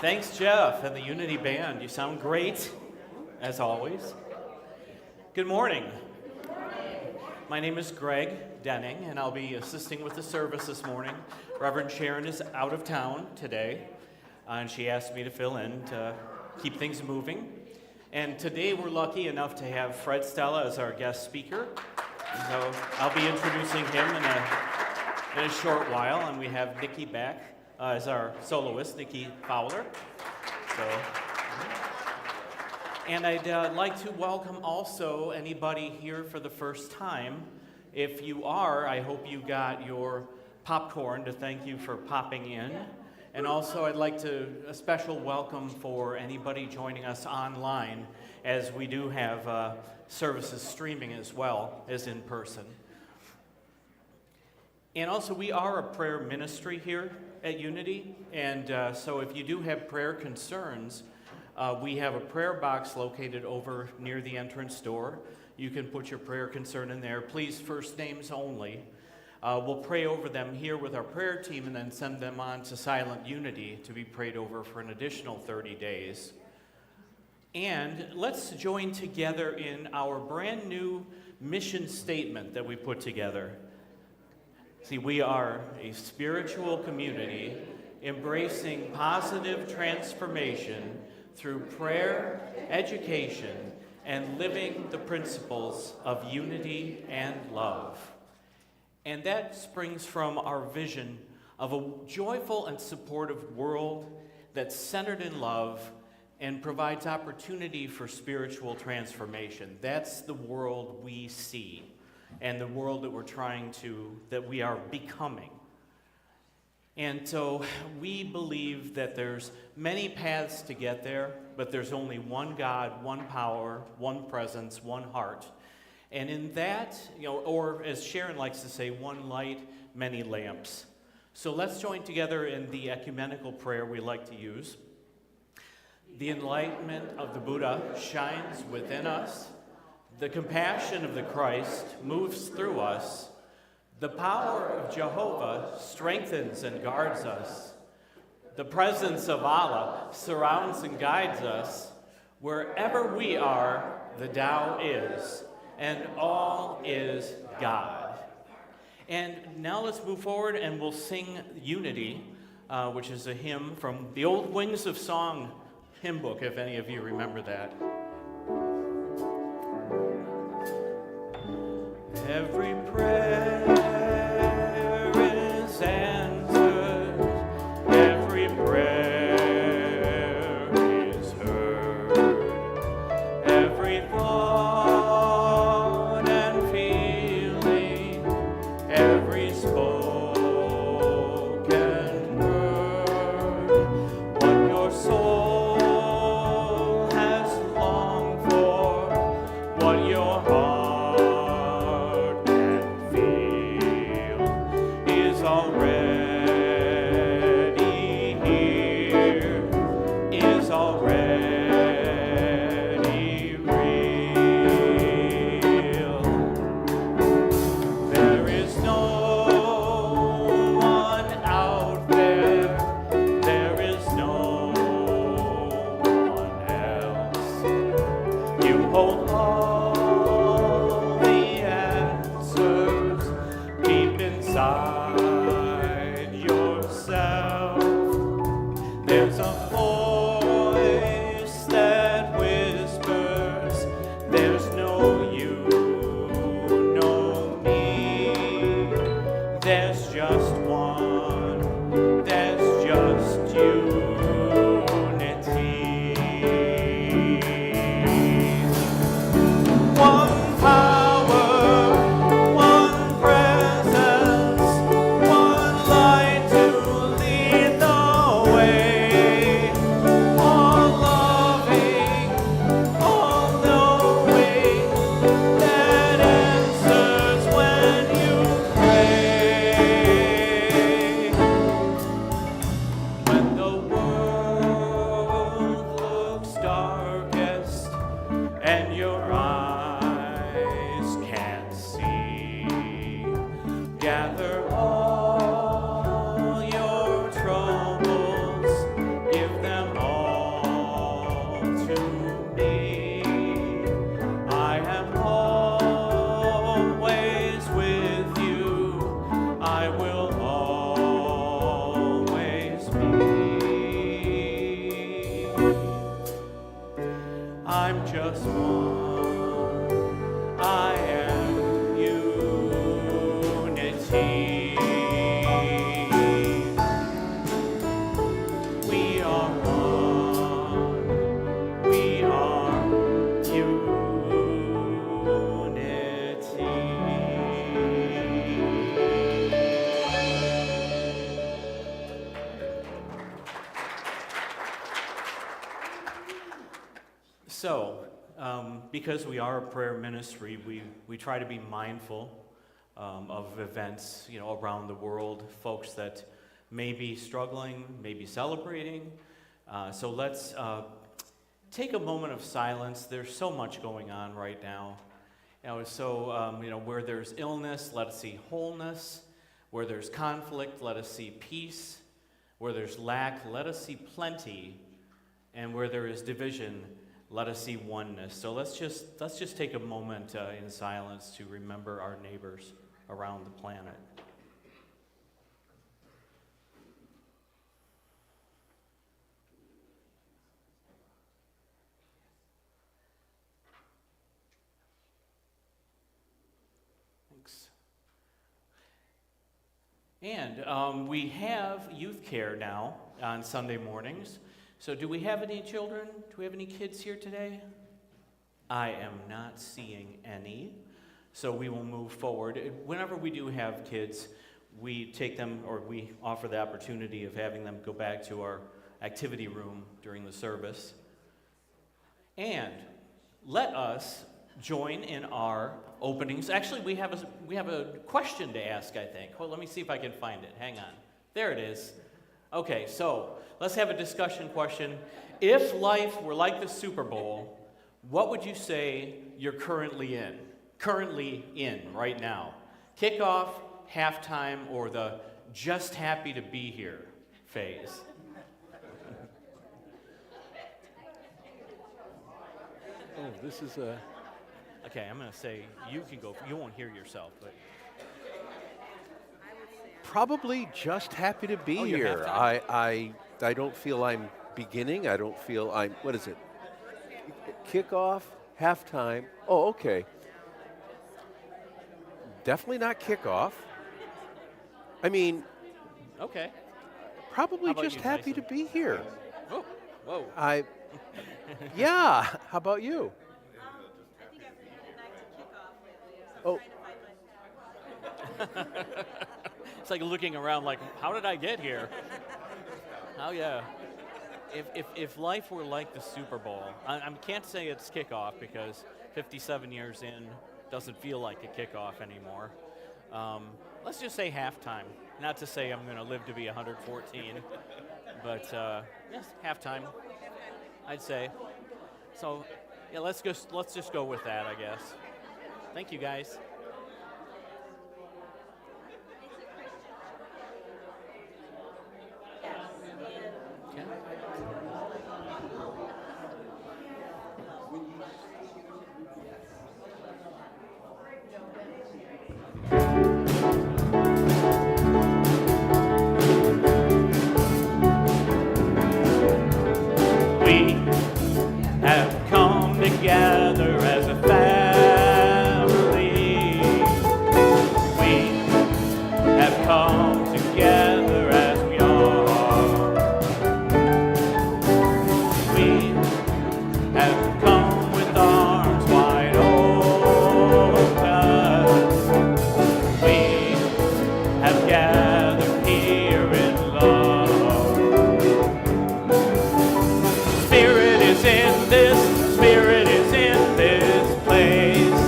Thanks, Jeff, and the Unity Band. You sound great, as always. Good morning. My name is Greg Denning, and I'll be assisting with the service this morning. Reverend Sharon is out of town today, and she asked me to fill in to keep things moving. And today we're lucky enough to have Fred Stella as our guest speaker. So I'll be introducing him in a short while, and we have Nikki back as our soloist, Nikki Fowler. So And I'd like to welcome also anybody here for the first time. If you are, I hope you got your popcorn to thank you for popping in. And also I'd like to a special welcome for anybody joining us online, as we do have services streaming as well as in person. And also we are a prayer ministry here at Unity, and so if you do have prayer concerns, we have a prayer box located over near the entrance door. You can put your prayer concern in there. Please, first names only. We'll pray over them here with our prayer team and then send them on to Silent Unity to be prayed over for an additional 30 days. And let's join together in our brand new mission statement that we put together. See, we are a spiritual community embracing positive transformation through prayer, education, and living the principles of unity and love. And that springs from our vision of a joyful and supportive world that's centered in love and provides opportunity for spiritual transformation. That's the world we see and the world that we are becoming. And so we believe that there's many paths to get there, but there's only one God, one power, one presence, one heart. And in that, or as Sharon likes to say, one light, many lamps. So let's join together in the ecumenical prayer we like to use. The enlightenment of the Buddha shines within us. The compassion of the Christ moves through us. The power of Jehovah strengthens and guards us. The presence of Allah surrounds and guides us. Wherever we are, the Tao is, and all is God. And now let's move forward and we'll sing Unity, which is a hymn from the old Wings of Song hymn book, if any of you remember that. Every prayer is answered, every prayer is heard, every thought and feeling, every spoken word, what your soul has longed for, what your heart Because we are a prayer ministry, we try to be mindful of events, around the world, folks that may be struggling, may be celebrating. So let's take a moment of silence. There's so much going on right now. Where there's illness, let us see wholeness. Where there's conflict, let us see peace. Where there's lack, let us see plenty. And where there is division, let us see oneness. So let's just take a moment in silence to remember our neighbors around the planet. Thanks. And we have youth care now on Sunday mornings. So do we have any children? Do we have any kids here today? I am not seeing any. So we will move forward. Whenever we do have kids, we take them, or we offer the opportunity of having them go back to our activity room during the service. And let us join in our openings. Actually, we have a question to ask, I think. Hold, let me see if I can find it. Hang on. There it is. Okay, so let's have a discussion question. If life were like the Super Bowl, what would you say you're currently in right now? Kickoff, halftime, or the just happy to be here phase? Oh, this is a... Okay, I'm going to say you can go. You won't hear yourself, but... Probably just happy to be here. I don't feel I'm beginning. I don't feel I'm, what is it? Kickoff, halftime. Oh, okay. Definitely not kickoff. I mean, okay. Probably just happy to be here. Oh, whoa. Yeah, how about you? I think I've been getting back to kickoff lately. Oh. It's like looking around like, how did I get here? Oh, yeah. If life were like the Super Bowl, I can't say it's kickoff because 57 years in doesn't feel like a kickoff anymore. Let's just say halftime. Not to say I'm going to live to be 114, but yes, halftime, I'd say. So, yeah, let's just go with that, I guess. Thank you, guys. Together as a family, we have come together as we are. We have come with arms wide open. We have gathered here in love. Spirit is in this. Spirit is in this place.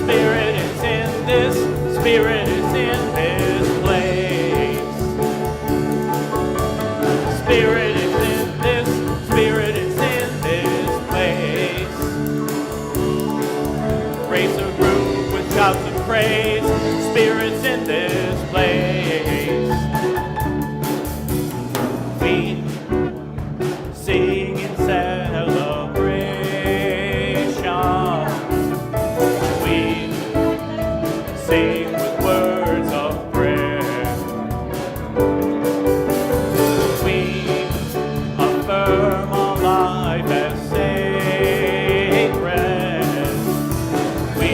Spirit is in this. Spirit is in this place. Spirit is in this. Spirit is in this place. Raise a room with shouts of praise. Spirit's in this place. We sing in celebration. We sing with words of prayer. We affirm our life as sacred. We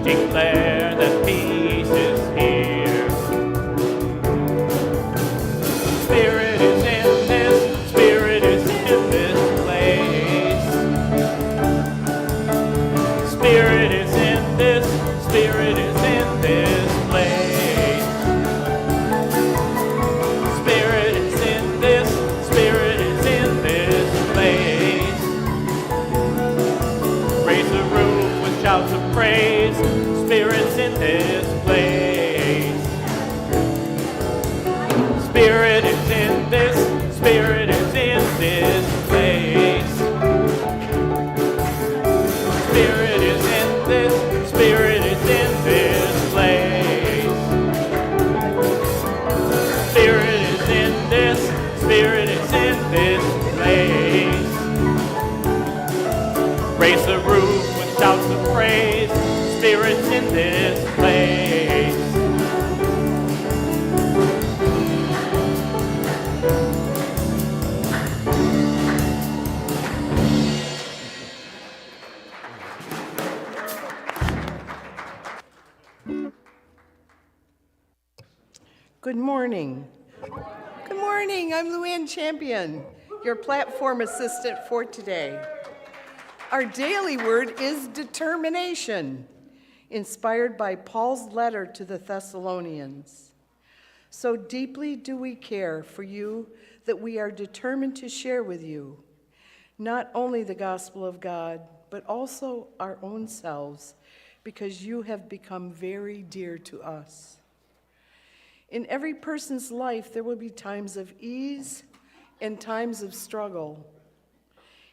declare that peace is here. Good morning. Good morning. I'm LuAnne Champion, your platform assistant for today. Our daily word is determination, inspired by Paul's letter to the Thessalonians. So deeply do we care for you that we are determined to share with you not only the gospel of God, but also our own selves, because you have become very dear to us. In every person's life, there will be times of ease and times of struggle.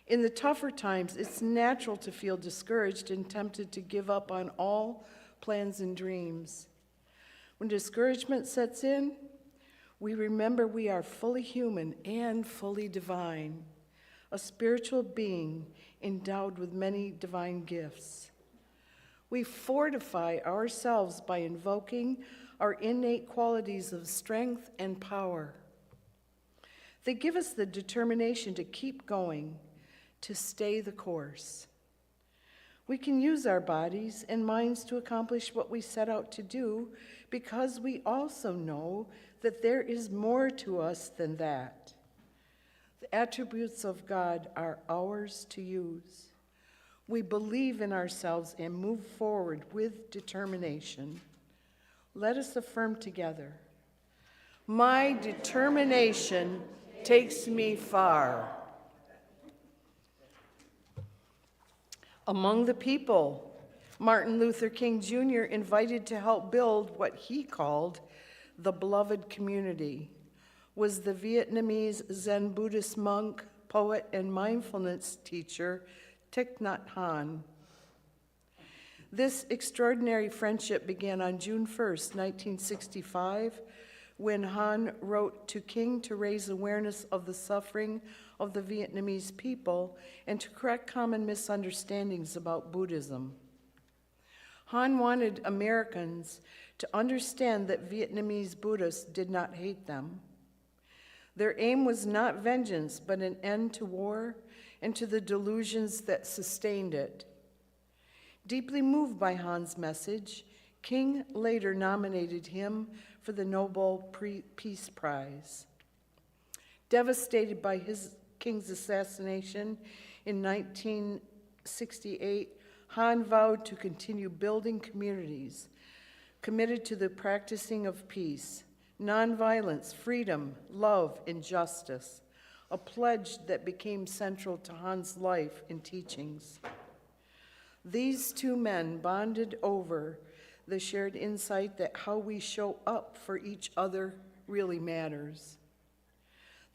In the tougher times, it's natural to feel discouraged and tempted to give up on all plans and dreams. When discouragement sets in, we remember we are fully human and fully divine, a spiritual being endowed with many divine gifts. We fortify ourselves by invoking our innate qualities of strength and power. They give us the determination to keep going, to stay the course. We can use our bodies and minds to accomplish what we set out to do because we also know that there is more to us than that. The attributes of God are ours to use. We believe in ourselves and move forward with determination. Let us affirm together, my determination takes me far. Among the people, Martin Luther King Jr. invited to help build what he called the beloved community was the Vietnamese Zen Buddhist monk, poet, and mindfulness teacher Thich Nhat Hanh. This extraordinary friendship began on June 1st, 1965, when Hanh wrote to King to raise awareness of the suffering of the Vietnamese people and to correct common misunderstandings about Buddhism. Hanh wanted Americans to understand that Vietnamese Buddhists did not hate them. Their aim was not vengeance, but an end to war and to the delusions that sustained it. Deeply moved by Han's message, King later nominated him for the Nobel Peace Prize. Devastated by King's assassination in 1968, Han vowed to continue building communities committed to the practicing of peace, nonviolence, freedom, love, and justice, a pledge that became central to Han's life and teachings. These two men bonded over the shared insight that how we show up for each other really matters.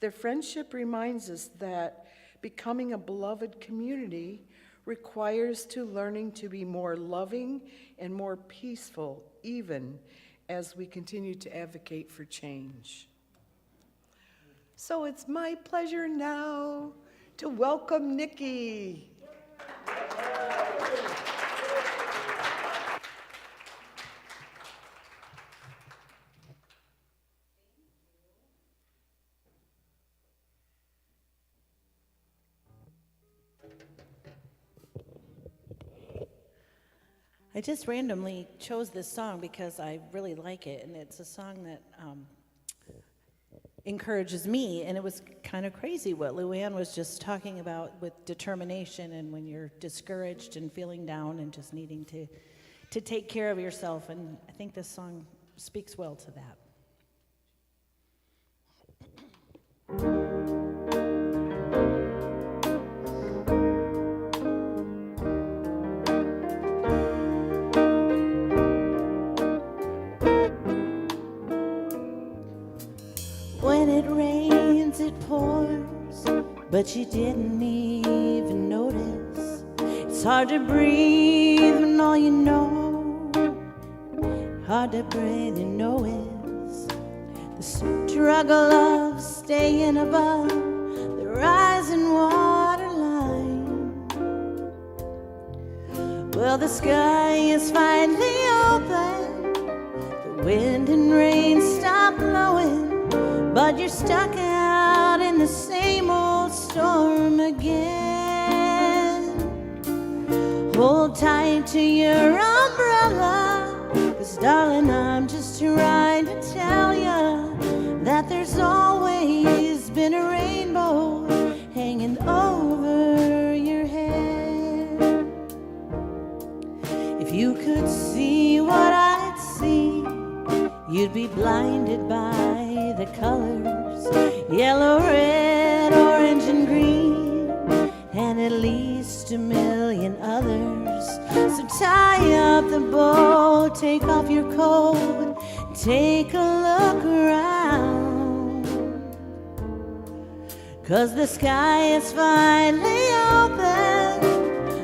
Their friendship reminds us that becoming a beloved community requires to learning to be more loving and more peaceful, even as we continue to advocate for change. So it's my pleasure now to welcome Nikki. I just randomly chose this song because I really like it, and it's a song that encourages me, and it was kind of crazy what LuAnne was just talking about with determination and when you're discouraged and feeling down and just needing to take care of yourself, and I think this song speaks well to that. When it rains, it pours, but you didn't even notice. It's hard to breathe when all you know, hard to breathe, you know it's the struggle of staying above the rising water line. Well, the sky is finally open, the wind and rain stop blowing, but you're stuck out in the same old storm again. Hold tight to your umbrella, 'cause darling, I'm just trying to tell you, you'd be blinded by the colors, yellow, red, orange, and green, and at least a million others. So tie up the bow, take off your coat, take a look around, 'cause the sky is finally open,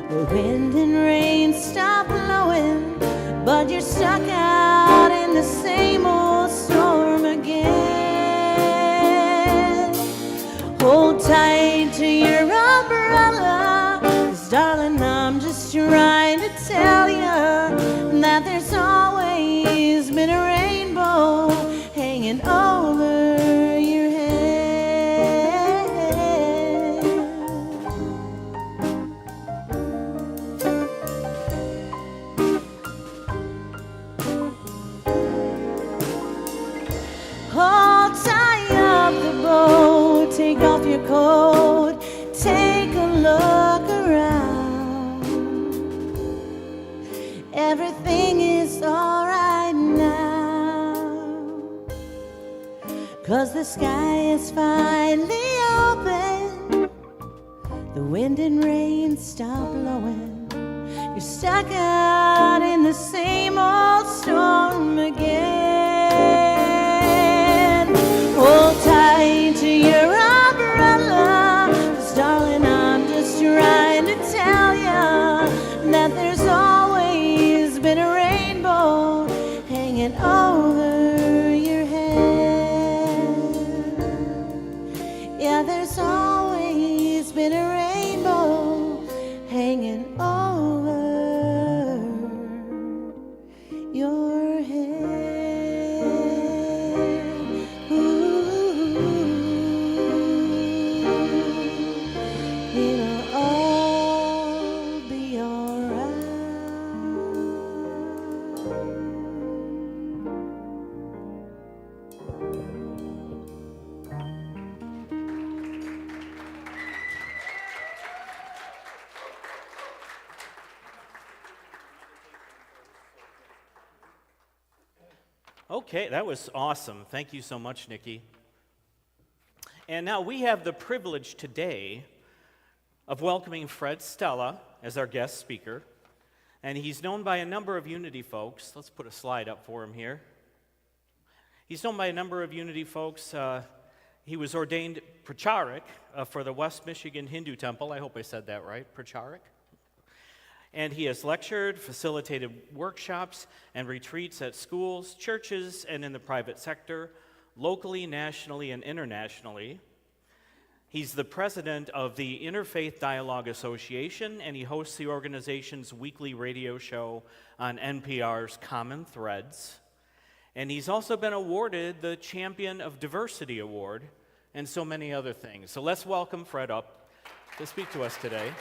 the wind and rain stop blowing, but you're stuck out in the same old storm again. Hold tight to your umbrella, 'cause darling, I'm just trying to tell you that there's always been a rainbow hanging over your head. Hold tie up the boat, take off your coat, take a look around. Everything is alright now, 'cause the sky is finally open, the wind and rain stop blowing, you're stuck out in the same old storm again. Hold tight to your umbrella, 'cause darling, I'm just trying to tell you that there's always been a rainbow hanging over your head. Yeah, there's always been a rainbow hanging over your head. Ooh, it'll all be alright. Okay, that was awesome. Thank you so much, Nikki. And now we have the privilege today of welcoming Fred Stella as our guest speaker. And he's known by a number of Unity folks. Let's put a slide up for him here. He's known by a number of Unity folks. He was ordained Pracharik for the West Michigan Hindu Temple. I hope I said that right, Pracharik. And he has lectured, facilitated workshops and retreats at schools, churches, and in the private sector, locally, nationally, and internationally. He's the president of the Interfaith Dialogue Association, and he hosts the organization's weekly radio show on NPR's Common Threads. And he's also been awarded the Champion of Diversity Award and so many other things. So let's welcome Fred up to speak to us today.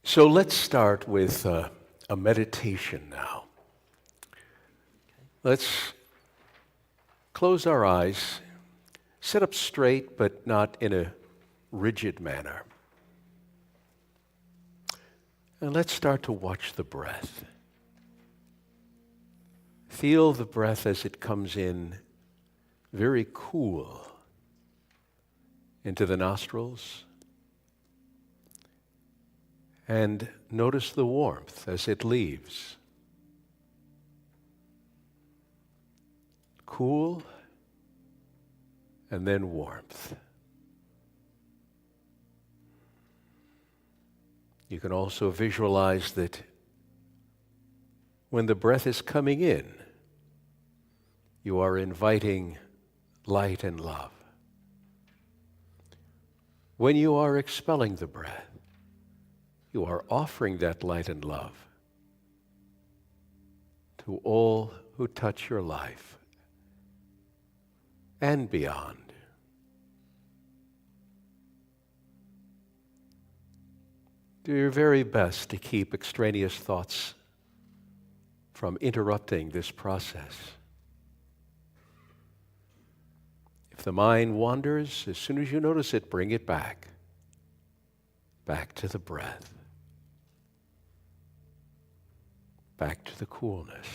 So let's start with a meditation now. Let's close our eyes, sit up straight, but not in a rigid manner. And let's start to watch the breath. Feel the breath as it comes in very cool into the nostrils. And notice the warmth as it leaves. Cool, and then warmth. You can also visualize that when the breath is coming in, you are inviting light and love. When you are expelling the breath, you are offering that light and love to all who touch your life and beyond. Do your very best to keep extraneous thoughts from interrupting this process. If the mind wanders, as soon as you notice it, bring it back. Back to the breath. Back to the coolness.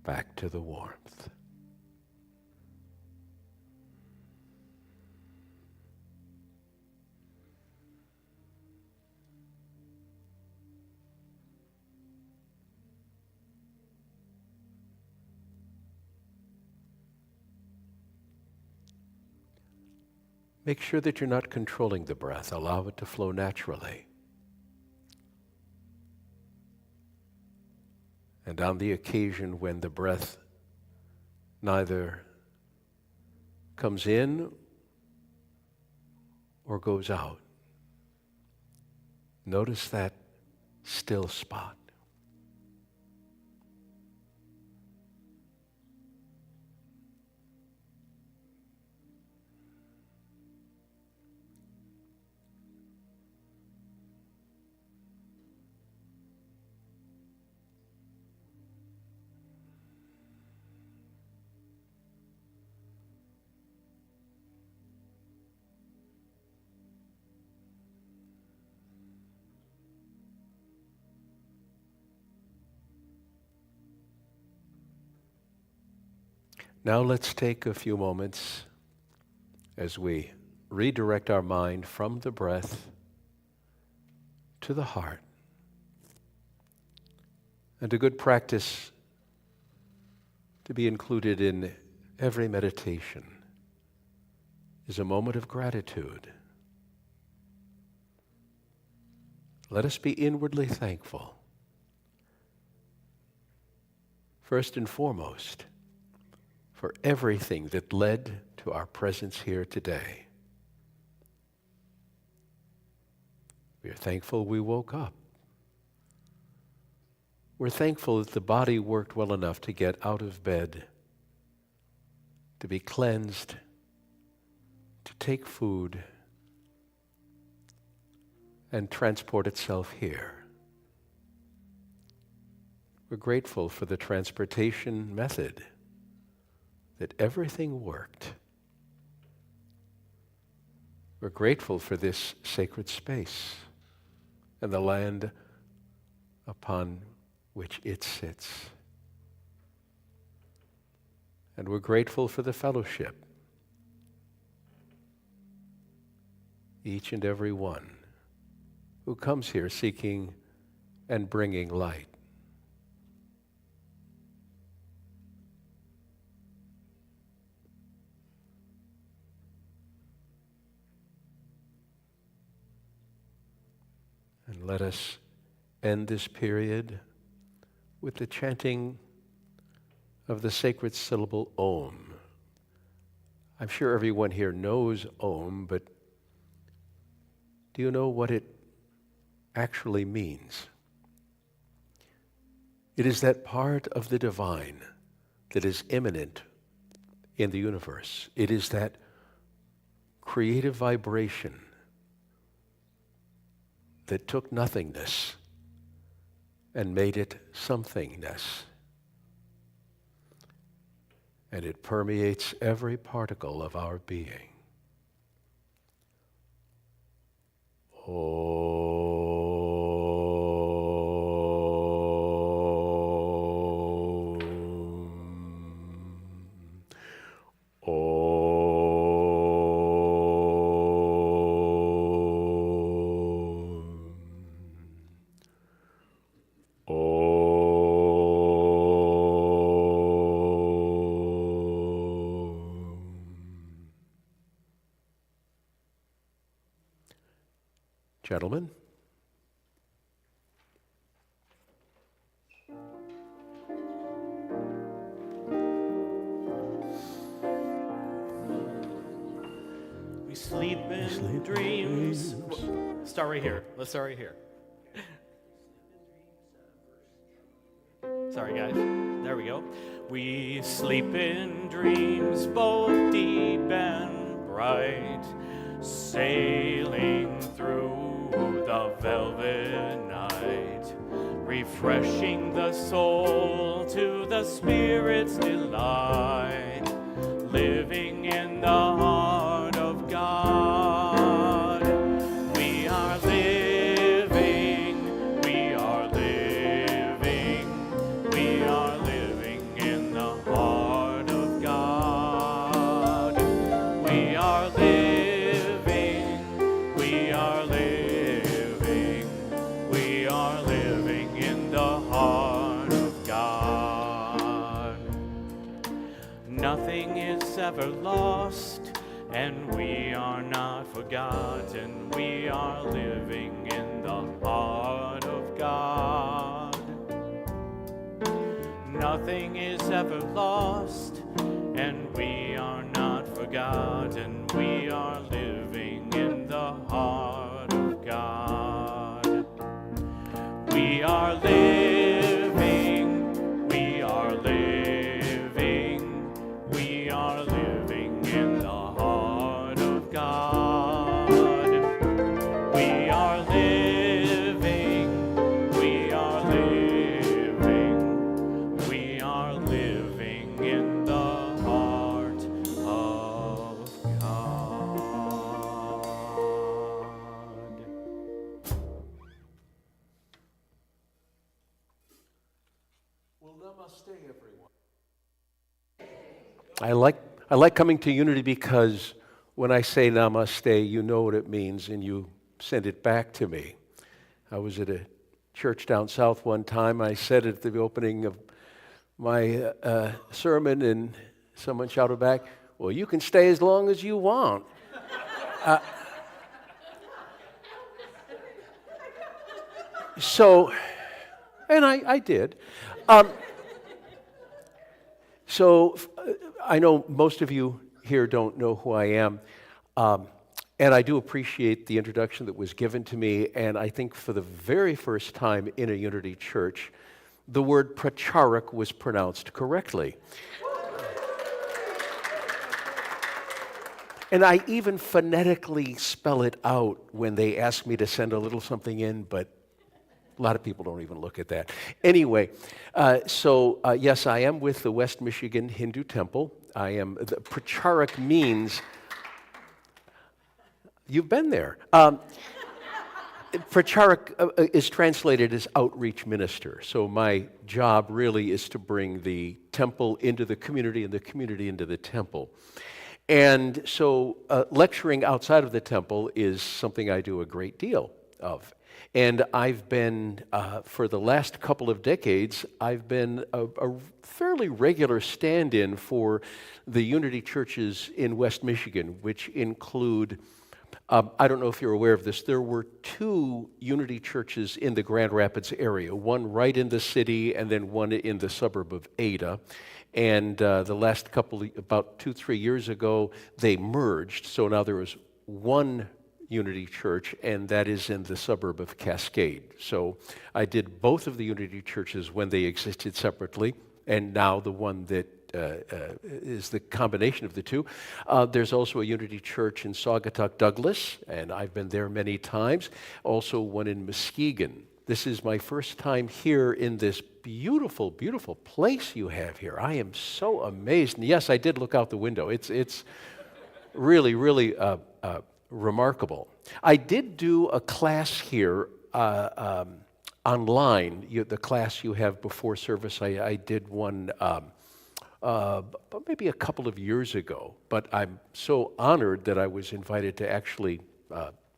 Back to the warmth. Make sure that you're not controlling the breath. Allow it to flow naturally. And on the occasion when the breath neither comes in or goes out, notice that still spot. Now let's take a few moments as we redirect our mind from the breath to the heart. And a good practice to be included in every meditation is a moment of gratitude. Let us be inwardly thankful. First and foremost, for everything that led to our presence here today. We are thankful we woke up. We're thankful that the body worked well enough to get out of bed, to be cleansed, to take food, and transport itself here. We're grateful for the transportation method, that everything worked. We're grateful for this sacred space and the land upon which it sits. And we're grateful for the fellowship, each and every one who comes here seeking and bringing light. And let us end this period with the chanting of the sacred syllable Om. I'm sure everyone here knows Om, but do you know what it actually means? It is that part of the divine that is immanent in the universe. It is that creative vibration that took nothingness and made it somethingness. And it permeates every particle of our being. Gentlemen. We sleep in dreams. Start right here. Let's start right here. Sorry, guys. There we go. We sleep in dreams both deep and bright, sailing through the velvet night, refreshing the soul to the spirit's delight. living in the heart of God. We are living, we are living, we are living in the heart of God. We are living, we are living, we are living in the heart of God. Nothing is ever lost, and we are not forgotten. We are living in the heart of God. Nothing is ever lost, and we are not forgotten. We are living in the heart of God. We are living, we are living, we are living in the heart of God. We are living, we are living, we are living in the heart of God. Well, namaste, everyone. I like coming to Unity because when I say namaste, you know what it means and you send it back to me. I was at a church down south one time. I said at the opening of my sermon, and someone shouted back, "Well, you can stay as long as you want." And I did. I know most of you here don't know who I am, and I do appreciate the introduction that was given to me, and I think for the very first time in a Unity church, the word pracharak was pronounced correctly. And I even phonetically spell it out when they ask me to send a little something in, but a lot of people don't even look at that. Anyway, yes, I am with the West Michigan Hindu Temple. The pracharak means, you've been there. Pracharak is translated as outreach minister. So my job really is to bring the temple into the community and the community into the temple. And so lecturing outside of the temple is something I do a great deal of. And I've been, for the last couple of decades, I've been a fairly regular stand-in for the Unity churches in West Michigan, which include, I don't know if you're aware of this, there were 2 Unity churches in the Grand Rapids area, one right in the city and then one in the suburb of Ada. And the last about 2-3 years ago, they merged, so now there is one Unity Church, and that is in the suburb of Cascade. So I did both of the Unity churches when they existed separately, and now the one that is the combination of the two. There's also a Unity Church in Saugatuck, Douglas, and I've been there many times. Also one in Muskegon. This is my first time here in this beautiful, beautiful place you have here. I am so amazed. And yes, I did look out the window. It's really, really remarkable. I did do a class here online, the class you have before service. I did one maybe a couple of years ago, but I'm so honored that I was invited to actually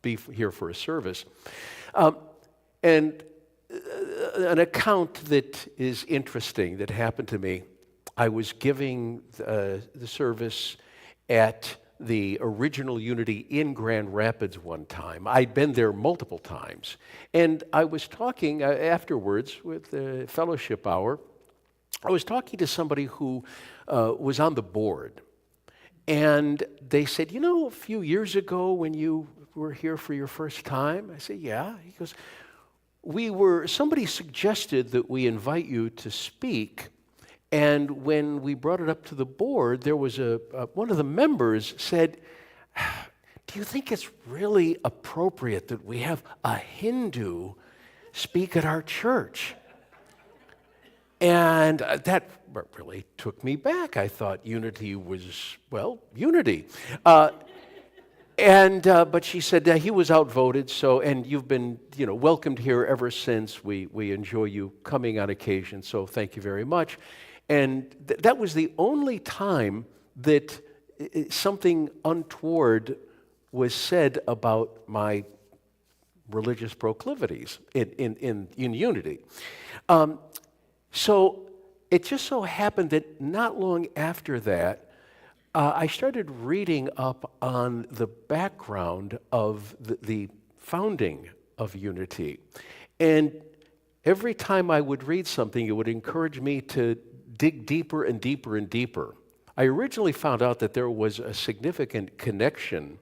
be here for a service. And an account that is interesting that happened to me, I was giving the service at the original Unity in Grand Rapids one time. I'd been there multiple times. And I was talking afterwards with the fellowship hour. I was talking to somebody who was on the board. And they said, "You know, a few years ago when you were here for your first time?" I said, "Yeah." He goes, somebody suggested that we invite you to speak. And when we brought it up to the board, there was one of the members said, "Do you think it's really appropriate that we have a Hindu speak at our church?" And that really took me back. I thought unity was, well, unity. But she said he was outvoted, and you've been, welcomed here ever since. We enjoy you coming on occasion, so thank you very much. And that was the only time that something untoward was said about my religious proclivities in unity. So it just so happened that not long after that, I started reading up on the background of the founding of unity. And every time I would read something, it would encourage me to dig deeper and deeper and deeper. I originally found out that there was a significant connection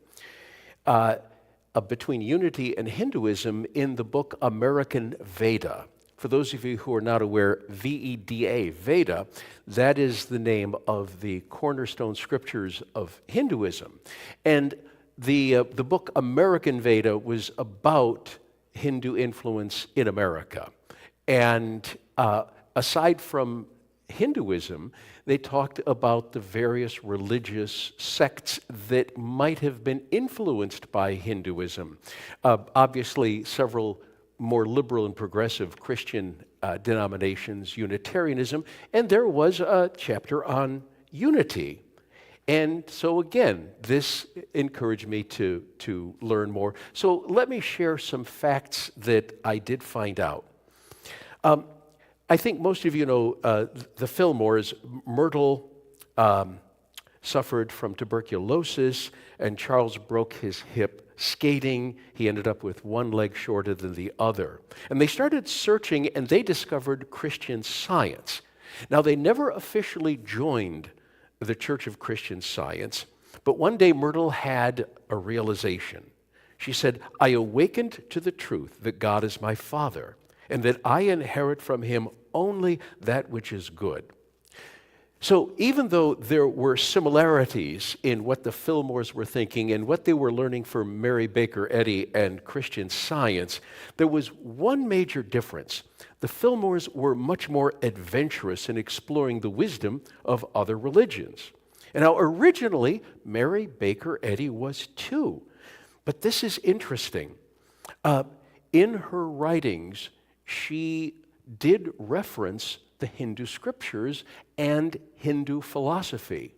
between unity and Hinduism in the book American Veda. For those of you who are not aware, Veda, Veda, that is the name of the cornerstone scriptures of Hinduism. And the book American Veda was about Hindu influence in America. And aside from Hinduism, they talked about the various religious sects that might have been influenced by Hinduism. Obviously, several more liberal and progressive Christian denominations, Unitarianism, and there was a chapter on unity. And so again, this encouraged me to learn more. So let me share some facts that I did find out. I think most of you know the Fillmores. Myrtle suffered from tuberculosis, and Charles broke his hip skating. He ended up with one leg shorter than the other. And they started searching, and they discovered Christian Science. Now, they never officially joined the Church of Christian Science, but one day Myrtle had a realization. She said, "I awakened to the truth that God is my Father, and that I inherit from him only that which is good." So even though there were similarities in what the Fillmores were thinking and what they were learning from Mary Baker Eddy and Christian Science, there was one major difference. The Fillmores were much more adventurous in exploring the wisdom of other religions. And now originally, Mary Baker Eddy was too. But this is interesting. In her writings, she did reference the Hindu scriptures and Hindu philosophy.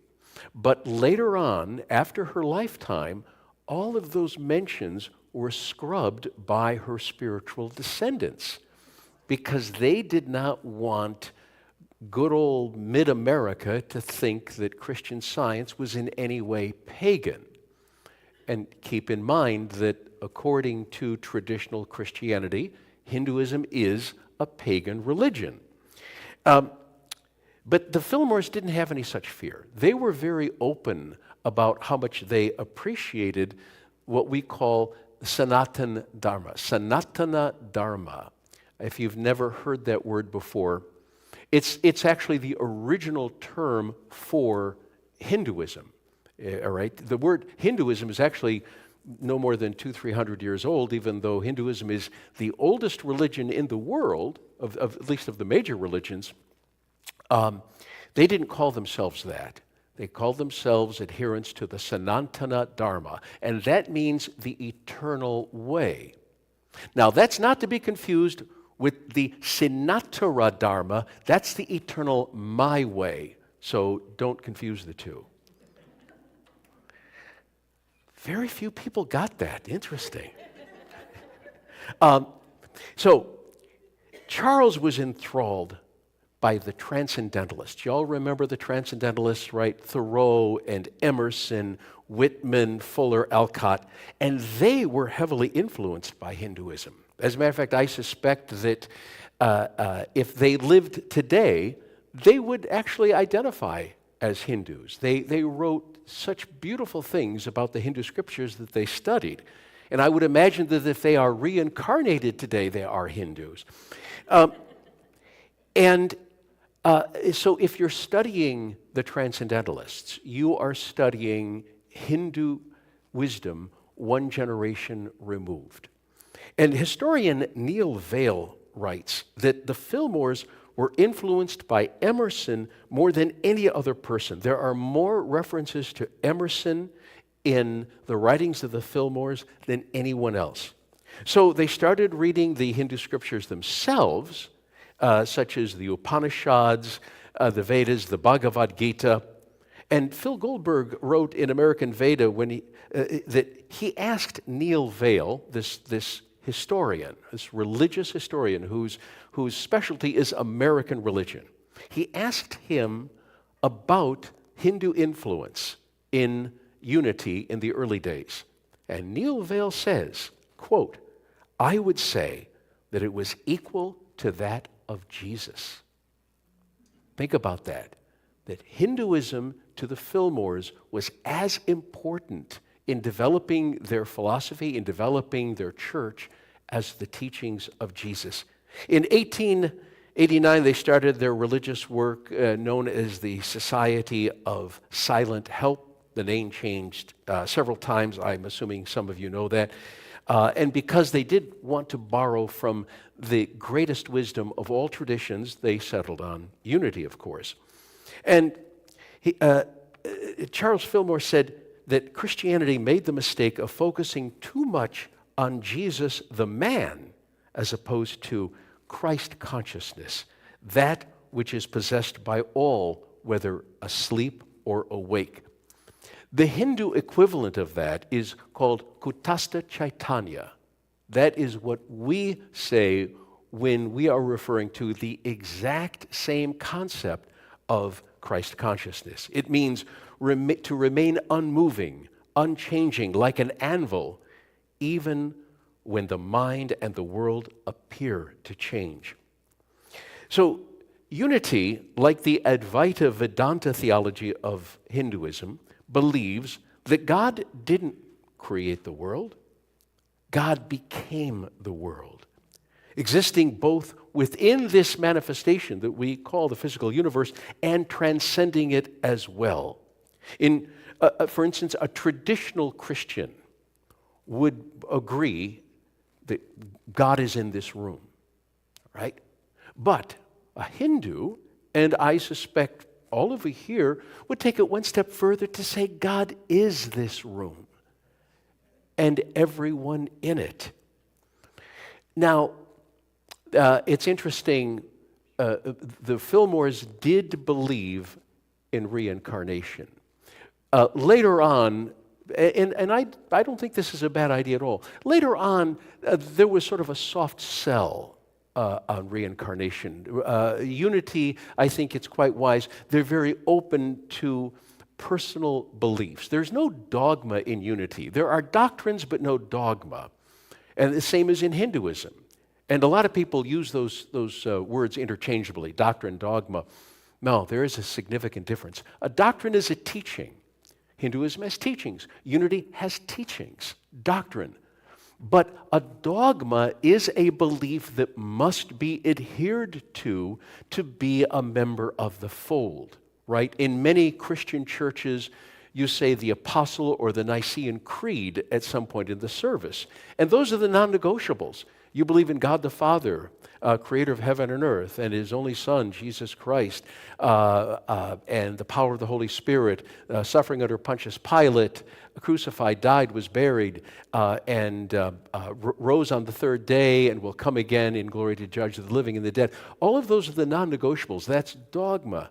But later on, after her lifetime, all of those mentions were scrubbed by her spiritual descendants because they did not want good old mid-America to think that Christian Science was in any way pagan. And keep in mind that according to traditional Christianity, Hinduism is a pagan religion. But the Fillmores didn't have any such fear. They were very open about how much they appreciated what we call Sanatana Dharma. Sanatana Dharma. If you've never heard that word before, it's actually the original term for Hinduism. All right? The word Hinduism is actually no more than 200-300 years old, even though Hinduism is the oldest religion in the world, at least of the major religions. They didn't call themselves that. They called themselves adherents to the Sanatana Dharma, and that means the eternal way. Now, that's not to be confused with the Sanatara Dharma. That's the eternal my way, so don't confuse the two. Very few people got that. Interesting. So, Charles was enthralled by the Transcendentalists. Y'all remember the Transcendentalists, right? Thoreau and Emerson, Whitman, Fuller, Alcott, and they were heavily influenced by Hinduism. As a matter of fact, I suspect that if they lived today, they would actually identify as Hindus. They wrote such beautiful things about the Hindu scriptures that they studied. And I would imagine that if they are reincarnated today, they are Hindus. So if you're studying the Transcendentalists, you are studying Hindu wisdom one generation removed. And historian Neil Vale writes that the Fillmores were influenced by Emerson more than any other person. There are more references to Emerson in the writings of the Fillmores than anyone else. So they started reading the Hindu scriptures themselves, such as the Upanishads, the Vedas, the Bhagavad Gita. And Phil Goldberg wrote in American Veda that he asked Neil Vale, this historian, this religious historian whose specialty is American religion. He asked him about Hindu influence in unity in the early days. And Neil Vale says, quote, "I would say that it was equal to that of Jesus." Think about that Hinduism to the Fillmores was as important in developing their philosophy, in developing their church, as the teachings of Jesus. In 1889, they started their religious work known as the Society of Silent Help. The name changed several times. I'm assuming some of you know that. And because they did want to borrow from the greatest wisdom of all traditions, they settled on unity, of course. And Charles Fillmore said that Christianity made the mistake of focusing too much on Jesus the man as opposed to Christ consciousness, that which is possessed by all, whether asleep or awake. The Hindu equivalent of that is called Kutastha Chaitanya. That is what we say when we are referring to the exact same concept of Christ consciousness. It means to remain unmoving, unchanging, like an anvil, even when the mind and the world appear to change. So, unity, like the Advaita Vedanta theology of Hinduism, believes that God didn't create the world, God became the world, existing both within this manifestation that we call the physical universe and transcending it as well. For instance, a traditional Christian would agree that God is in this room, right? But a Hindu, and I suspect all of you here, would take it one step further to say God is this room and everyone in it. Now, it's interesting, the Fillmores did believe in reincarnation. Later on, and I don't think this is a bad idea at all. Later on, there was sort of a soft sell on reincarnation. Unity, I think it's quite wise. They're very open to personal beliefs. There's no dogma in unity. There are doctrines, but no dogma. And the same as in Hinduism. And a lot of people use those words interchangeably, doctrine, dogma. No, there is a significant difference. A doctrine is a teaching. Hinduism has teachings. Unity has teachings, doctrine. But a dogma is a belief that must be adhered to be a member of the fold, right? In many Christian churches, you say the Apostle or the Nicene Creed at some point in the service. And those are the non-negotiables. You believe in God the Father, creator of heaven and earth, and his only Son, Jesus Christ, and the power of the Holy Spirit, suffering under Pontius Pilate, crucified, died, was buried, and rose on the third day, and will come again in glory to judge the living and the dead. All of those are the non-negotiables. That's dogma.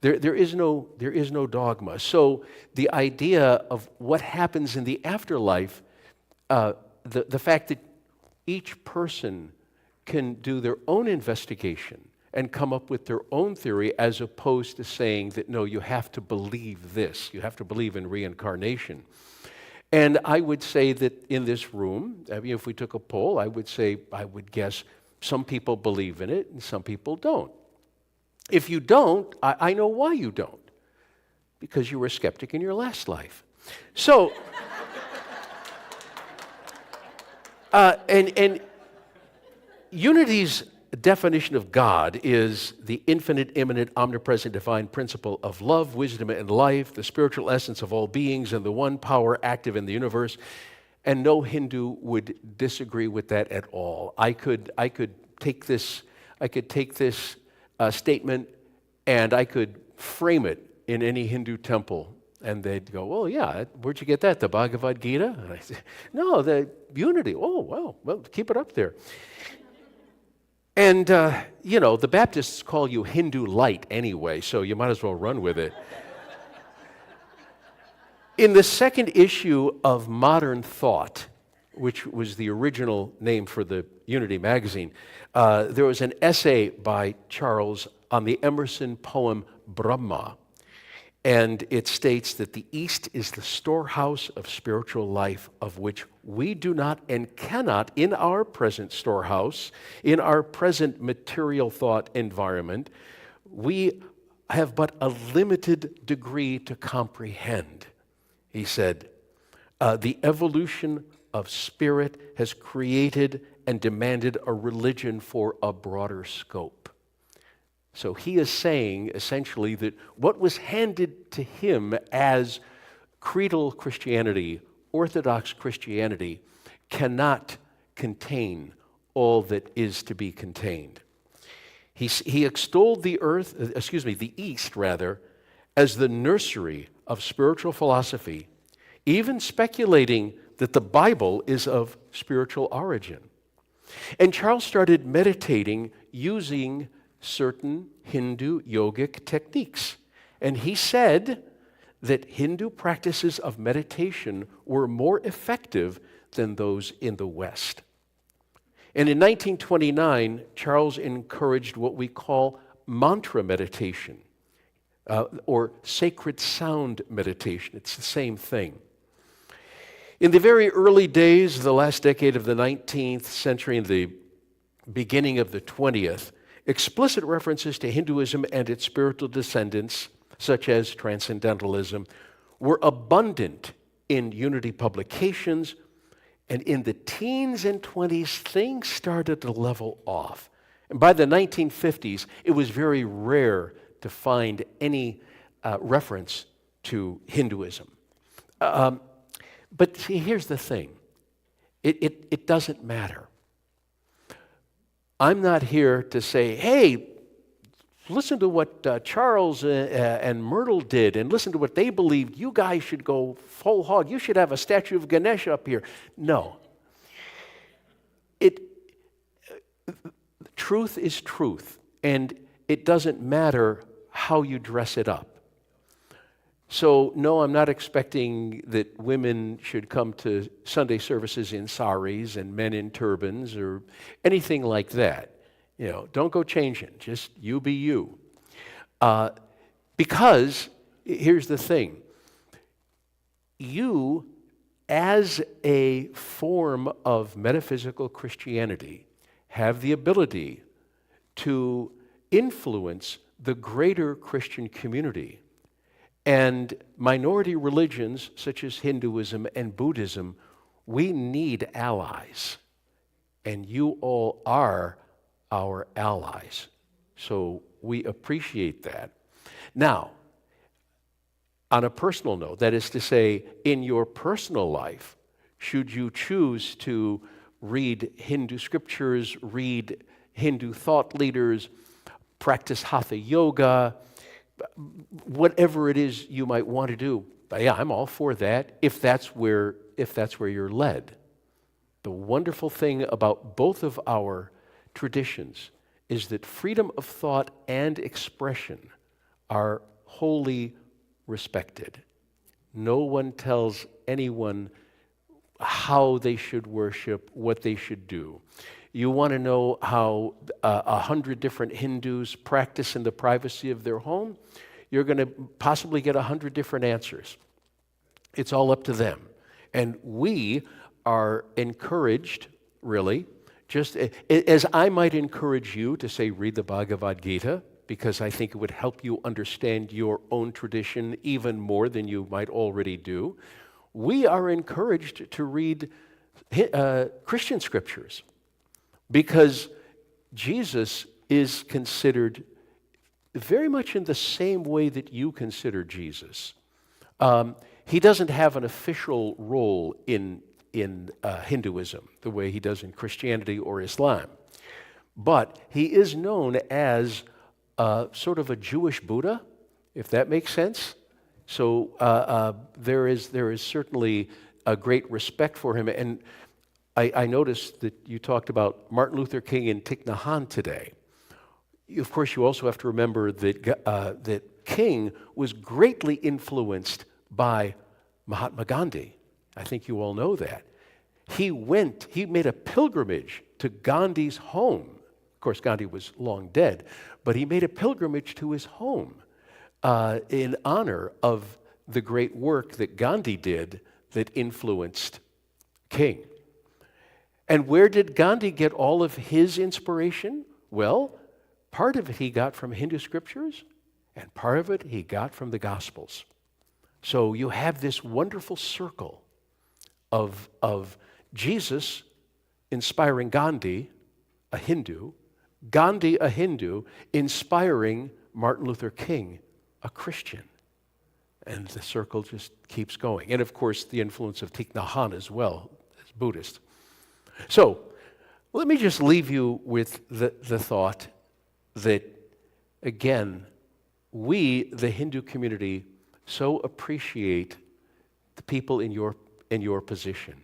There is no dogma. So the idea of what happens in the afterlife, the fact that each person can do their own investigation and come up with their own theory, as opposed to saying that, no, you have to believe this. You have to believe in reincarnation. And I would say that in this room, if we took a poll, I would guess some people believe in it and some people don't. If you don't, I know why you don't. Because you were a skeptic in your last life. So, and unity's definition of God is the infinite, immanent, omnipresent, divine principle of love, wisdom, and life, the spiritual essence of all beings, and the one power active in the universe. And no Hindu would disagree with that at all. I could take this statement, and I could frame it in any Hindu temple. And they'd go, "Oh, yeah, where'd you get that? The Bhagavad Gita?" And I said, "No, the Unity." "Oh, well, keep it up there." And, the Baptists call you Hindu light anyway, so you might as well run with it. In the second issue of Modern Thought, which was the original name for the Unity magazine, there was an essay by Charles on the Emerson poem Brahma. And it states that the East is the storehouse of spiritual life, of which we do not and cannot, in our present storehouse, in our present material thought environment, we have but a limited degree to comprehend. He said, the evolution of spirit has created and demanded a religion for a broader scope. So he is saying, essentially, that what was handed to him as creedal Christianity, Orthodox Christianity, cannot contain all that is to be contained. He extolled the East, as the nursery of spiritual philosophy, even speculating that the Bible is of spiritual origin. And Charles started meditating using certain Hindu yogic techniques. And he said that Hindu practices of meditation were more effective than those in the West. And in 1929, Charles encouraged what we call mantra meditation, or sacred sound meditation. It's the same thing. In the very early days, the last decade of the 19th century and the beginning of the 20th, explicit references to Hinduism and its spiritual descendants, such as transcendentalism, were abundant in Unity publications, and in the teens and 20s, things started to level off. And by the 1950s, it was very rare to find any reference to Hinduism. But see, here's the thing. It doesn't matter. I'm not here to say, hey, listen to what Charles and Myrtle did, and listen to what they believed. You guys should go full hog. You should have a statue of Ganesha up here. No. Truth is truth, and it doesn't matter how you dress it up. So, no, I'm not expecting that women should come to Sunday services in saris and men in turbans or anything like that. Don't go changing. Just you be you. Because, here's the thing. You, as a form of metaphysical Christianity, have the ability to influence the greater Christian community. And minority religions, such as Hinduism and Buddhism, we need allies. And you all are our allies. So we appreciate that. Now, on a personal note, that is to say, in your personal life, should you choose to read Hindu scriptures, read Hindu thought leaders, practice hatha yoga, whatever it is you might want to do, yeah, I'm all for that if that's where you're led. The wonderful thing about both of our traditions is that freedom of thought and expression are wholly respected. No one tells anyone how they should worship, what they should do. You want to know how 100 different Hindus practice in the privacy of their home? You're going to possibly get 100 different answers. It's all up to them. And we are encouraged, really, just as I might encourage you to say, read the Bhagavad Gita, because I think it would help you understand your own tradition even more than you might already do. We are encouraged to read Christian scriptures, because Jesus is considered very much in the same way that you consider Jesus. He doesn't have an official role in Hinduism the way he does in Christianity or Islam, but he is known as sort of a Jewish Buddha, if that makes sense. So there is certainly a great respect for him. And I noticed that you talked about Martin Luther King and Thich Nhat Hanh today. Of course, you also have to remember that King was greatly influenced by Mahatma Gandhi. I think you all know that. He made a pilgrimage to Gandhi's home. Of course, Gandhi was long dead, but he made a pilgrimage to his home in honor of the great work that Gandhi did that influenced King. And where did Gandhi get all of his inspiration? Well, part of it he got from Hindu scriptures, and part of it he got from the Gospels. So you have this wonderful circle of Jesus inspiring Gandhi, a Hindu, Gandhi, a Hindu, inspiring Martin Luther King, a Christian. And the circle just keeps going. And of course, the influence of Thich Nhat Hanh as well, as Buddhist. So, let me just leave you with the thought that, again, we, the Hindu community, so appreciate the people in your position,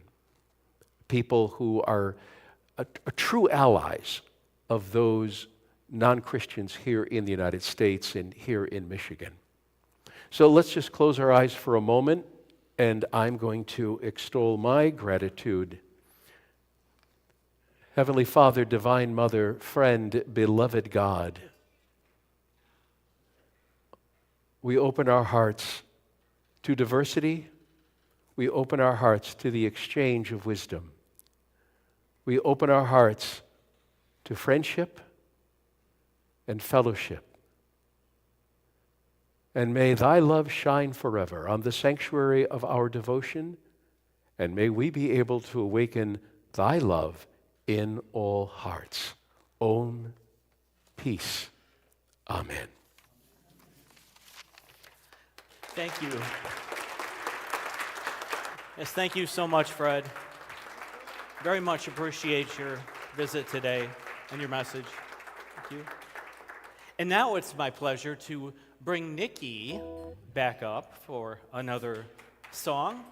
people who are true allies of those non-Christians here in the United States and here in Michigan. So let's just close our eyes for a moment, and I'm going to extol my gratitude. Heavenly Father, Divine Mother, friend, beloved God, we open our hearts to diversity. We open our hearts to the exchange of wisdom. We open our hearts to friendship and fellowship. And may thy love shine forever on the sanctuary of our devotion, and may we be able to awaken thy love in all hearts. Om, peace. Amen. Thank you. Yes, thank you so much, Fred. Very much appreciate your visit today and your message. Thank you. And now it's my pleasure to bring Nikki back up for another song.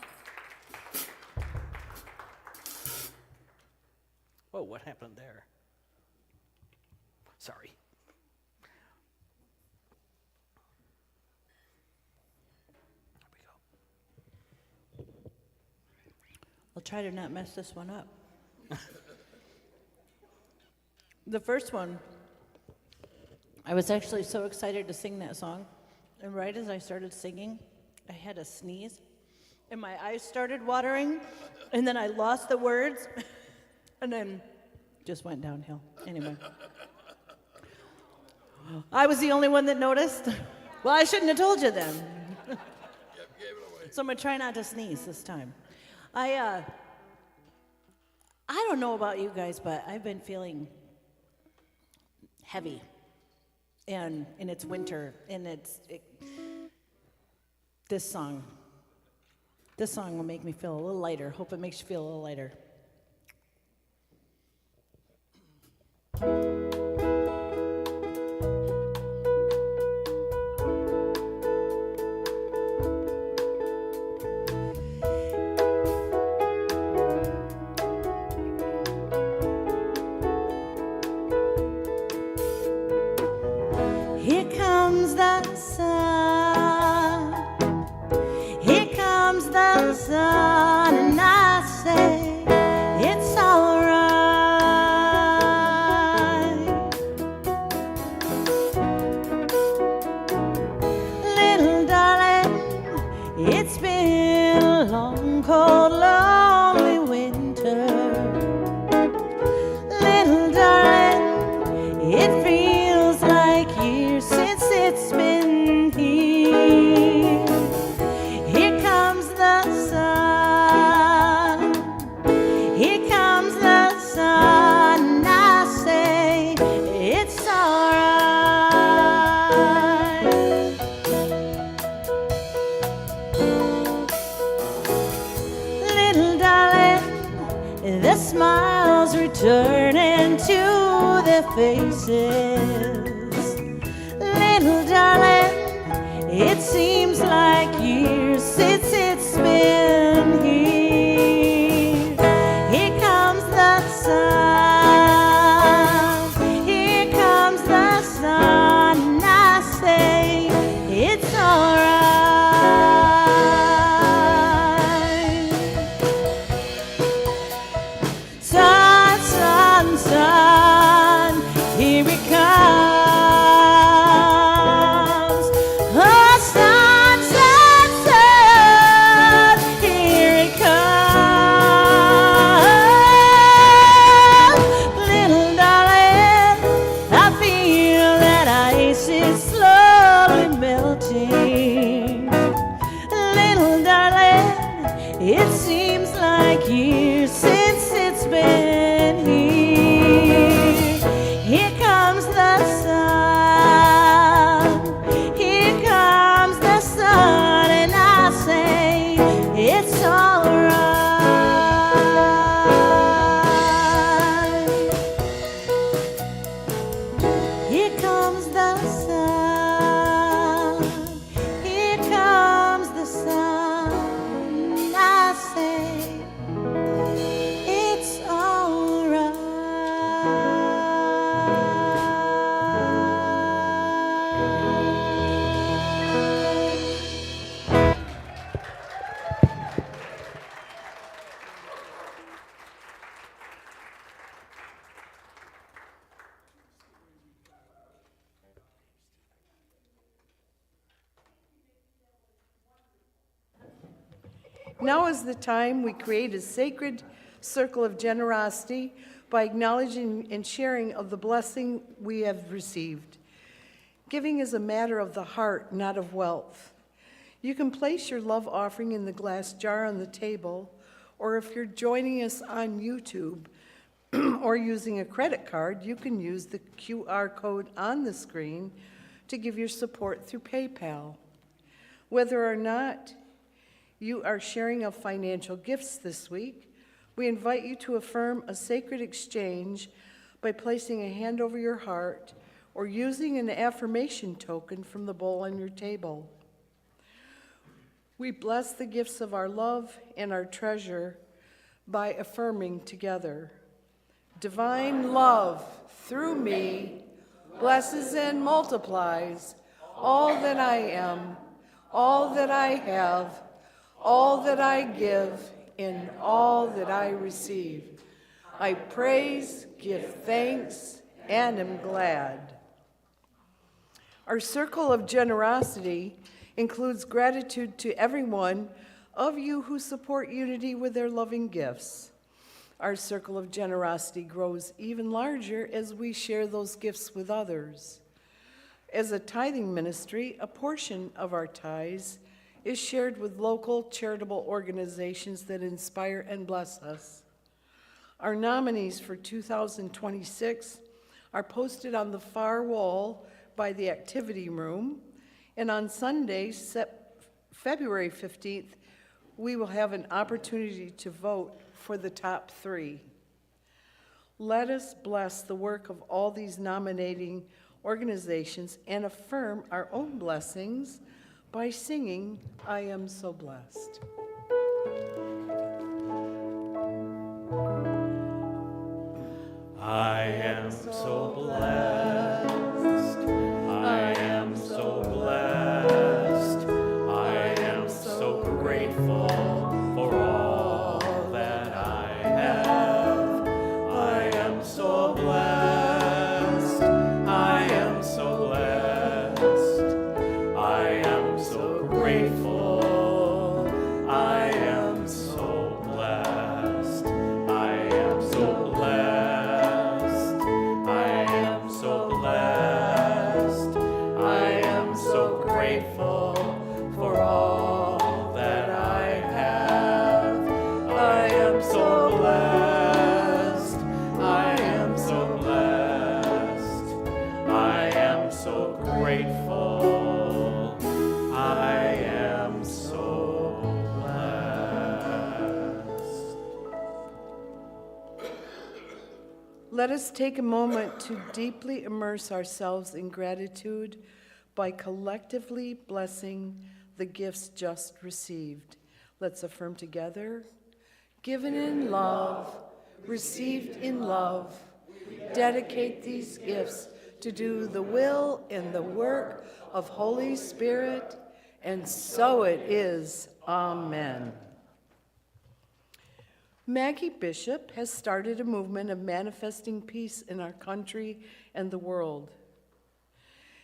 Whoa, what happened there? Sorry. There we go. I'll try to not mess this one up. The first one, I was actually so excited to sing that song, and right as I started singing, I had a sneeze, and my eyes started watering, and then I lost the words, and then just went downhill. Anyway. I was the only one that noticed. Well, I shouldn't have told you then. So I'm going to try not to sneeze this time. I don't know about you guys, but I've been feeling heavy. And it's winter, and this song will make me feel a little lighter. Hope it makes you feel a little lighter. Here comes the sun. Here comes the sun, and I say it's all right. Little darling, it's been a long, cold, lonely winter. Little darling, it feels like years since it's been here. Here comes the sun. Here comes the sun. And I say it's all right. Little darling, the smiles returning to their faces. It seems like years since it's been here. Here comes the sun. Here comes the sun. And I say it's alright. Sun, sun, sun, here it comes. Oh, sun, sun, sun, here it comes. Little darling, I feel that ice is slowly melting. Little darling, it seems like years since it's been here. Here comes the sun. Here comes the sun, and I say it's alright. Here comes the sun. Here comes the sun, and I say it's alright. Now is the time we create a sacred circle of generosity by acknowledging and sharing of the blessing we have received. Giving is a matter of the heart, not of wealth. You can place your love offering in the glass jar on the table, or if you're joining us on YouTube or using a credit card, you can use the QR code on the screen to give your support through PayPal. Whether or not you are sharing of financial gifts this week, we invite you to affirm a sacred exchange by placing a hand over your heart or using an affirmation token from the bowl on your table. We bless the gifts of our love and our treasure by affirming together. Divine love through me blesses and multiplies all that I am, all that I have, all that I give, and all that I receive. I praise, give thanks, and am glad. Our circle of generosity includes gratitude to everyone of you who support Unity with their loving gifts. Our circle of generosity grows even larger as we share those gifts with others. As a tithing ministry, a portion of our tithes is shared with local charitable organizations that inspire and bless us. Our nominees for 2026 are posted on the far wall by the activity room, and on Sunday, February 15th, we will have an opportunity to vote for the top 3. Let us bless the work of all these nominating organizations and affirm our own blessings by singing, I Am So Blessed. I am so blessed. I am so blessed. I am so grateful for all that I have. I am so blessed. I am so blessed. I am so grateful. I am so blessed. I am so blessed. I am so blessed. I am so grateful for all that I have. I am so blessed. I am so blessed. I am so grateful. I am so blessed. Let us take a moment to deeply immerse ourselves in gratitude by collectively blessing the gifts just received. Let's affirm together. Given in love, received in love, dedicate these gifts to do the will and the work of Holy Spirit, and so it is. Amen. Maggie Bishop has started a movement of manifesting peace in our country and the world.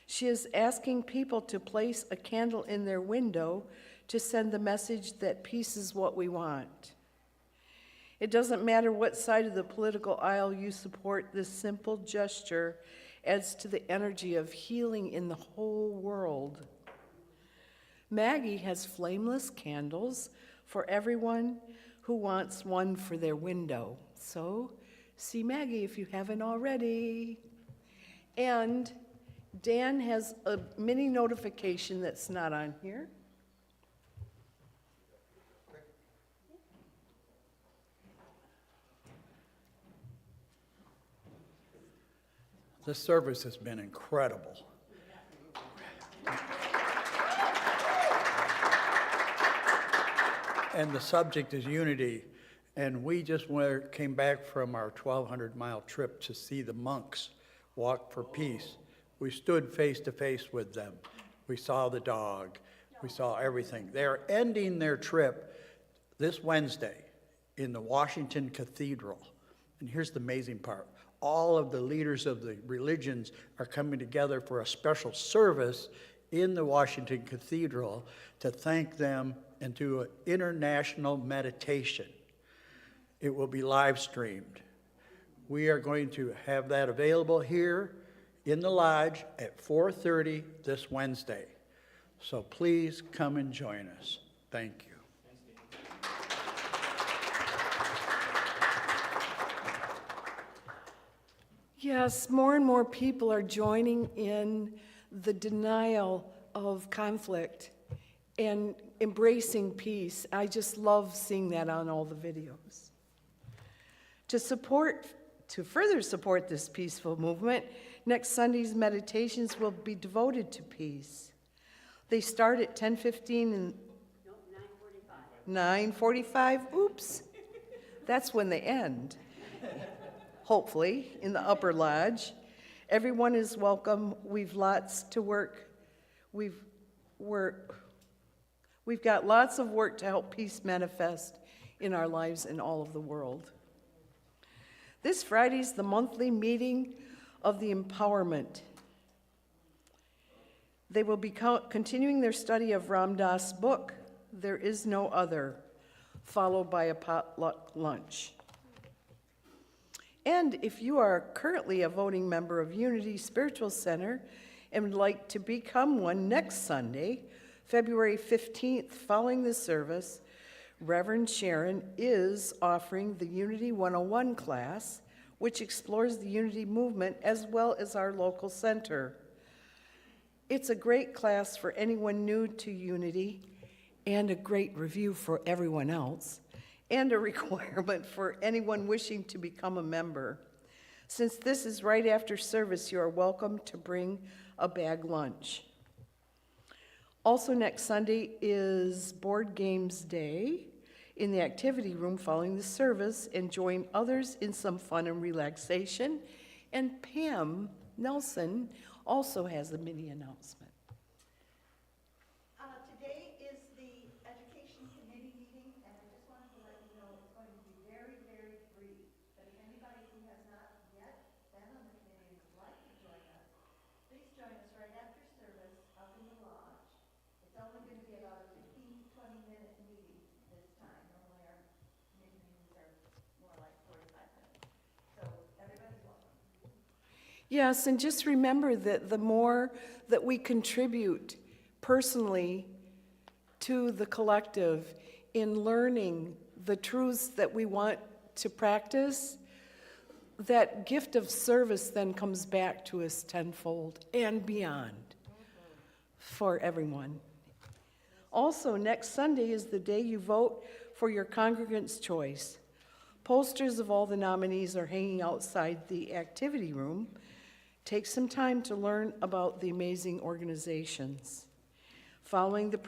She is asking people to place a candle in their window to send the message that peace is what we want. It doesn't matter what side of the political aisle you support, this simple gesture adds to the energy of healing in the whole world. Maggie has flameless candles for everyone who wants one for their window. So, see Maggie if you haven't already. And Dan has a mini notification that's not on here. This service has been incredible. And the subject is unity. And we just came back from our 1,200-mile trip to see the monks walk for peace. We stood face to face with them. We saw the dog. We saw everything. They're ending their trip this Wednesday in the Washington Cathedral. And here's the amazing part. All of the leaders of the religions are coming together for a special service in the Washington Cathedral to thank them and do an international meditation. It will be live streamed. We are going to have that available here in the lodge at 4:30 this Wednesday. So please come and join us. Thank you. Yes, more and more people are joining in the denial of conflict and embracing peace. I just love seeing that on all the videos. To further support this peaceful movement, next Sunday's meditations will be devoted to peace. They start at 10:15 and 9:45. Oops. That's when they end. Hopefully, in the upper lodge. Everyone is welcome. We've lots to work. We've got lots of work to help peace manifest in our lives and all of the world. This Friday is the monthly meeting of the empowerment. They will be continuing their study of Ram Dass' book, There Is No Other, followed by a potluck lunch. And if you are currently a voting member of Unity Spiritual Center and would like to become one next Sunday, February 15th, following the service, Reverend Sharon is offering the Unity 101 class, which explores the Unity movement as well as our local center. It's a great class for anyone new to Unity and a great review for everyone else, and a requirement for anyone wishing to become a member. Since this is right after service, you are welcome to bring a bag lunch. Also next Sunday is Board Games Day in the activity room following the service, and join others in some fun and relaxation. And Pam Nelson also has a mini announcement. Today is the Education Committee meeting, and I just wanted to let you know it's going to be very, very free. But if anybody who has not yet been on the committee and would like to join us, please join us right after service up in the lodge. It's only going to be about a 15 to 20-minute meeting this time. Normally our committee meetings are more like 45 minutes. So everybody's welcome. Yes, and just remember that the more that we contribute personally to the collective in learning the truths that we want to practice, that gift of service then comes back to us tenfold and beyond for everyone. Also, next Sunday is the day you vote for your congregant's choice. Posters of all the nominees are hanging outside the activity room. Take some time to learn about the amazing organizations. Following the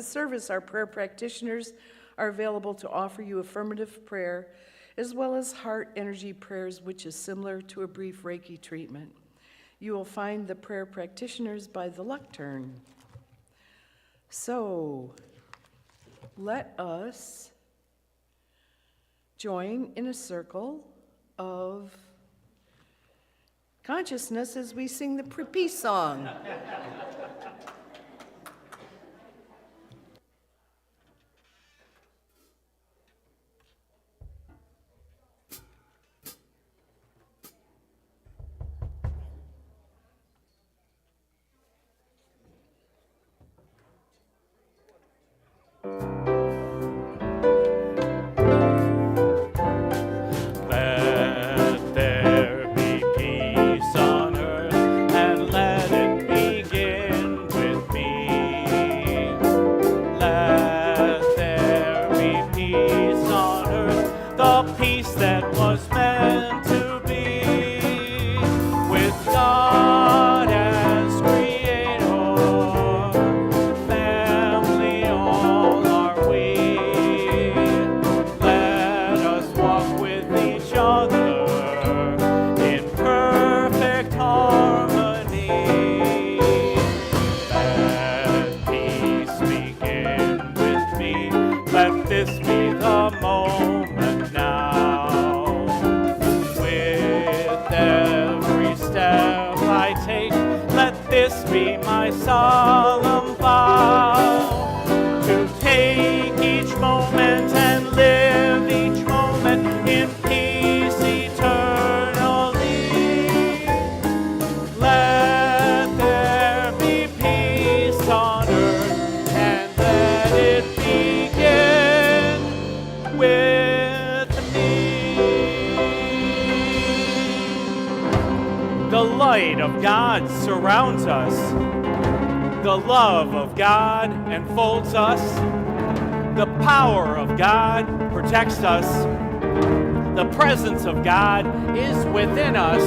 service, our prayer practitioners are available to offer you affirmative prayer as well as heart energy prayers, which is similar to a brief Reiki treatment. You will find the prayer practitioners by the lectern. So, let us join in a circle of consciousness as we sing the peace song. Let there be peace on earth, and let it begin with me. Let there be peace on earth, the peace that was meant to be, with God as creator, family all are we. Let us walk with each other in perfect harmony. Let peace begin with me. Let this be the moment now. With every step I take, let this be my solemn vow, to take each moment and live each moment in peace eternally. Let there be peace on earth, and let it begin with me. The light of God surrounds us. The love of God enfolds us. The power of God protects us. The presence of God is within us.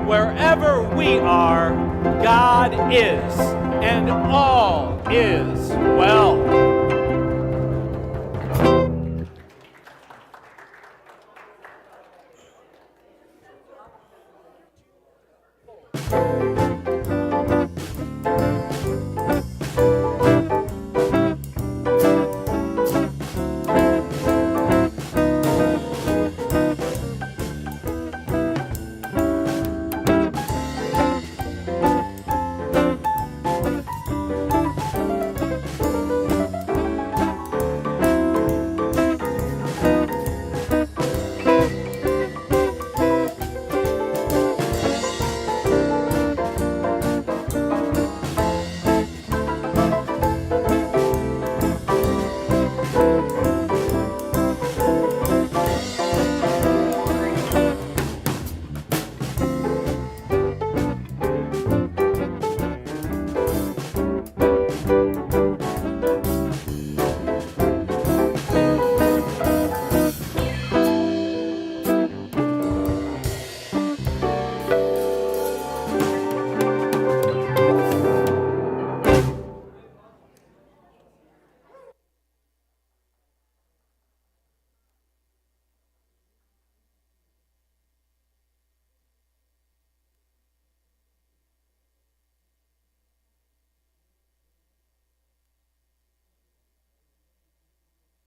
Wherever we are, God is, and all is well.